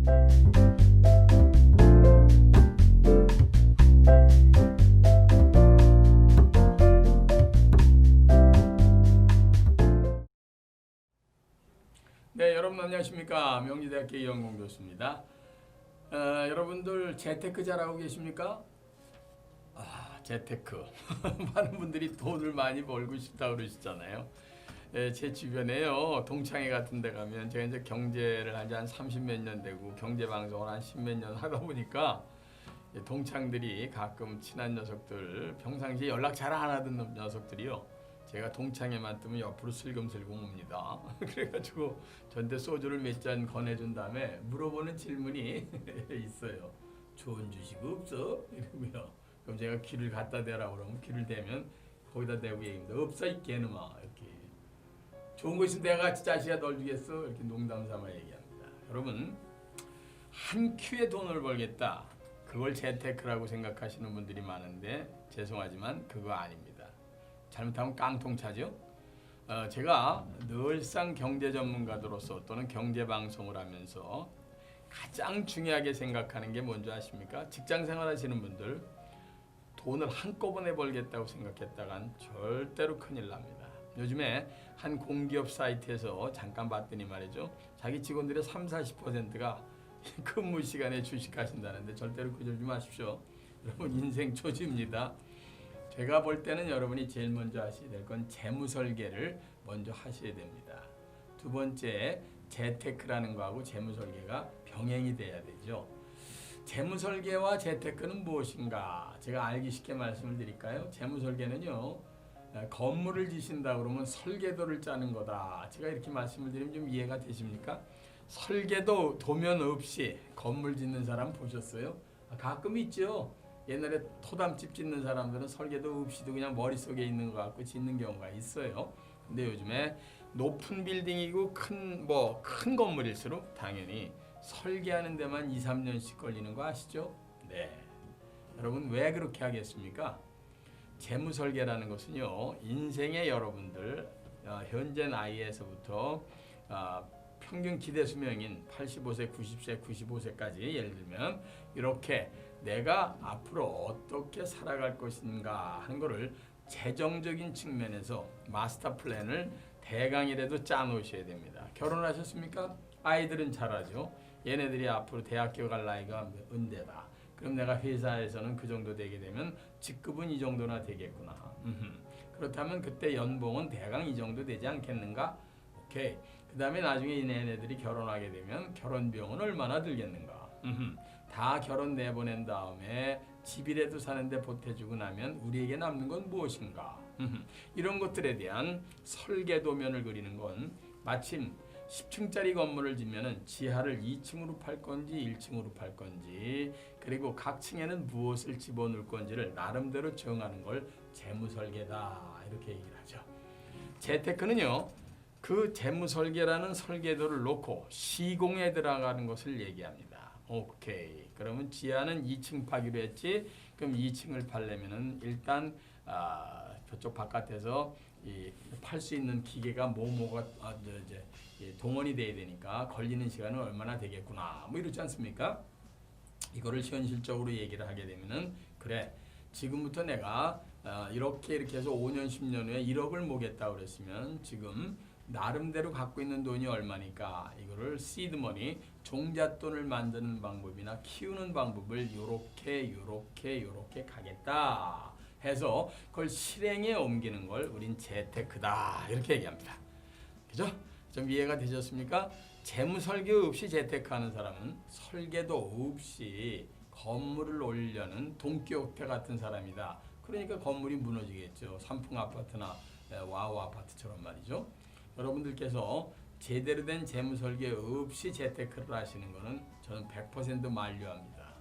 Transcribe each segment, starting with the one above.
네, 여러분 안녕하십니까? 명지대학교 이영공 교수입니다. 여러분들 재테크 잘하고 계십니까? 재테크. 많은 분들이 돈을 많이 벌고 싶다 그러시잖아요. 제 주변에요, 동창회 같은 데 가면 제가 이제 경제를 한 30몇 년 되고 경제 방송을 한 10몇 년 하다 보니까 동창들이 가끔 친한 녀석들, 평상시에 연락 잘 안 하던 녀석들이요, 제가 동창회만 뜨면 옆으로 슬금슬금 옵니다. 그래가지고 저한테 소주를 몇 잔 권해준 다음에 물어보는 질문이 있어요. 좋은 주식 없어? 이러고요. 그럼 제가 귀를 갖다 대라고 그러면 귀를 대면 거기다 대고 얘기합니다. 없어 있게는마 이렇게. 좋은 거 있으면 내가 같이 자식아 널 주겠어? 이렇게 농담 삼아 얘기합니다. 여러분, 한 큐에 돈을 벌겠다, 그걸 재테크라고 생각하시는 분들이 많은데 죄송하지만 그거 아닙니다. 잘못하면 깡통차죠. 제가 늘상 경제 전문가로서 또는 경제 방송을 하면서 가장 중요하게 생각하는 게 뭔지 아십니까? 직장 생활하시는 분들, 돈을 한꺼번에 벌겠다고 생각했다간 절대로 큰일 납니다. 요즘에 한 공기업 사이트에서 잠깐 봤더니 말이죠, 자기 직원들의 30-40%가 근무 시간에 주식하신다는데 절대로 그러지 마십시오. 여러분, 인생 초지입니다. 제가 볼 때는 여러분이 제일 먼저 하셔야 될 건 재무 설계를 먼저 하셔야 됩니다. 두 번째, 재테크라는 거하고 재무 설계가 병행이 돼야 되죠. 재무 설계와 재테크는 무엇인가? 제가 알기 쉽게 말씀을 드릴까요? 재무 설계는요, 건물을 지신다 그러면 설계도를 짜는 거다. 제가 이렇게 말씀을 드리면 좀 이해가 되십니까? 설계도 도면 없이 건물 짓는 사람 보셨어요? 가끔 있죠. 옛날에 토담집 짓는 사람들은 설계도 없이도 그냥 머릿속에 있는 것 같고 짓는 경우가 있어요. 근데 요즘에 높은 빌딩이고 큰 건물일수록 당연히 설계하는 데만 2-3년씩 걸리는 거 아시죠? 네. 여러분, 왜 그렇게 하겠습니까? 재무 설계라는 것은요, 인생의 여러분들 현재 나이에서부터 평균 기대 수명인 85세, 90세, 95세까지 예를 들면 이렇게 내가 앞으로 어떻게 살아갈 것인가 하는 거를 재정적인 측면에서 마스터 플랜을 대강이라도 짜놓으셔야 됩니다. 결혼하셨습니까? 아이들은 잘하죠. 얘네들이 앞으로 대학교 갈 나이가 은대다. 그럼 내가 회사에서는 그 정도 되게 되면 직급은 이 정도나 되겠구나. 그렇다면 그때 연봉은 대강 이 정도 되지 않겠는가? 오케이. 그 다음에 나중에 얘네들이 결혼하게 되면 결혼 비용은 얼마나 들겠는가? 다 결혼 내보낸 다음에 집이라도 사는데 보태주고 나면 우리에게 남는 건 무엇인가? 이런 것들에 대한 설계도면을 그리는 건, 마침 10층짜리 건물을 지면은 지하를 2층으로 팔 건지 1층으로 팔 건지, 그리고 각 층에는 무엇을 집어넣을 건지를 나름대로 정하는 걸 재무 설계다, 이렇게 얘기를 하죠. 재테크는요, 그 재무 설계라는 설계도를 놓고 시공에 들어가는 것을 얘기합니다. 오케이. 그러면 지하는 2층 파기로 했지. 그럼 2층을 팔려면은 일단 저쪽 바깥에서 팔 수 있는 기계가 뭐가 동원이 돼야 되니까 걸리는 시간은 얼마나 되겠구나. 뭐 이렇지 않습니까? 이거를 현실적으로 얘기를 하게 되면은, 그래, 지금부터 내가 이렇게 해서 5년, 10년 후에 1억을 모겠다 그랬으면 지금 나름대로 갖고 있는 돈이 얼마니까 이거를 시드머니, 종잣돈을 만드는 방법이나 키우는 방법을 요렇게 가겠다 해서 그걸 실행에 옮기는 걸 우린 재테크다, 이렇게 얘기합니다. 그죠? 좀 이해가 되셨습니까? 재무 설계 없이 재테크하는 사람은 설계도 없이 건물을 올리려는 돈키호테 같은 사람이다. 그러니까 건물이 무너지겠죠. 삼풍 아파트나 와우 아파트처럼 말이죠. 여러분들께서 제대로 된 재무 설계 없이 재테크를 하시는 거는 저는 100% 만류합니다.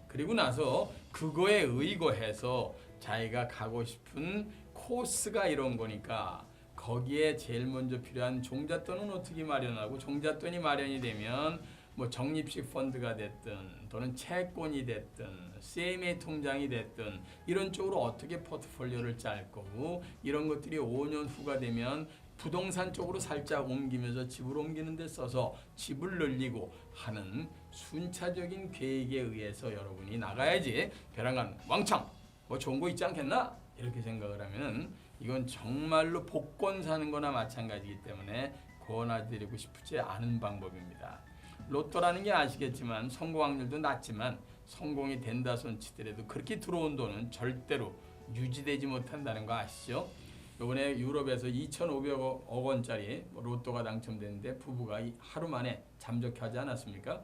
그리고 나서 그거에 의거해서 자기가 가고 싶은 코스가 이런 거니까 거기에 제일 먼저 필요한 종잣돈은 어떻게 마련하고, 종잣돈이 마련이 되면 뭐 적립식 펀드가 됐든 또는 채권이 됐든 CMA 통장이 됐든 이런 쪽으로 어떻게 포트폴리오를 짤 거고, 이런 것들이 5년 후가 되면 부동산 쪽으로 살짝 옮기면서 집을 옮기는 데 써서 집을 늘리고 하는 순차적인 계획에 의해서 여러분이 나가야지 벼랑간 왕창 뭐 좋은 거 있지 않겠나? 이렇게 생각을 하면은 이건 정말로 복권 사는 거나 마찬가지이기 때문에 권해드리고 싶지 않은 방법입니다. 로또라는 게 아시겠지만 성공 확률도 낮지만 성공이 된다 손치더라도 그렇게 들어온 돈은 절대로 유지되지 못한다는 거 아시죠? 이번에 유럽에서 2,500억 원짜리 로또가 당첨됐는데 부부가 하루 만에 잠적하지 않았습니까?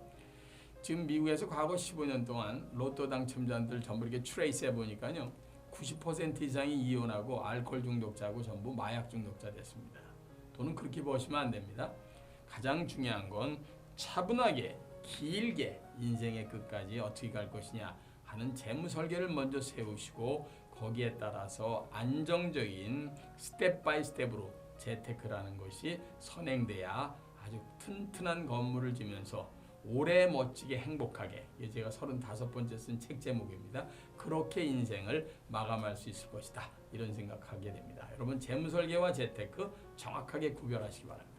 지금 미국에서 과거 15년 동안 로또 당첨자들 전부 이렇게 트레이스해 보니까요. 90% 이상이 이혼하고 알코올 중독자고 전부 마약 중독자 됐습니다. 돈은 그렇게 버시면 안 됩니다. 가장 중요한 건 차분하게 길게 인생의 끝까지 어떻게 갈 것이냐 하는 재무 설계를 먼저 세우시고 거기에 따라서 안정적인 스텝 바이 스텝으로 재테크라는 것이 선행돼야 아주 튼튼한 건물을 지면서 오래 멋지게 행복하게, 제가 35번째 쓴 책 제목입니다. 그렇게 인생을 마감할 수 있을 것이다. 이런 생각하게 됩니다. 여러분 재무 설계와 재테크 정확하게 구별하시기 바랍니다.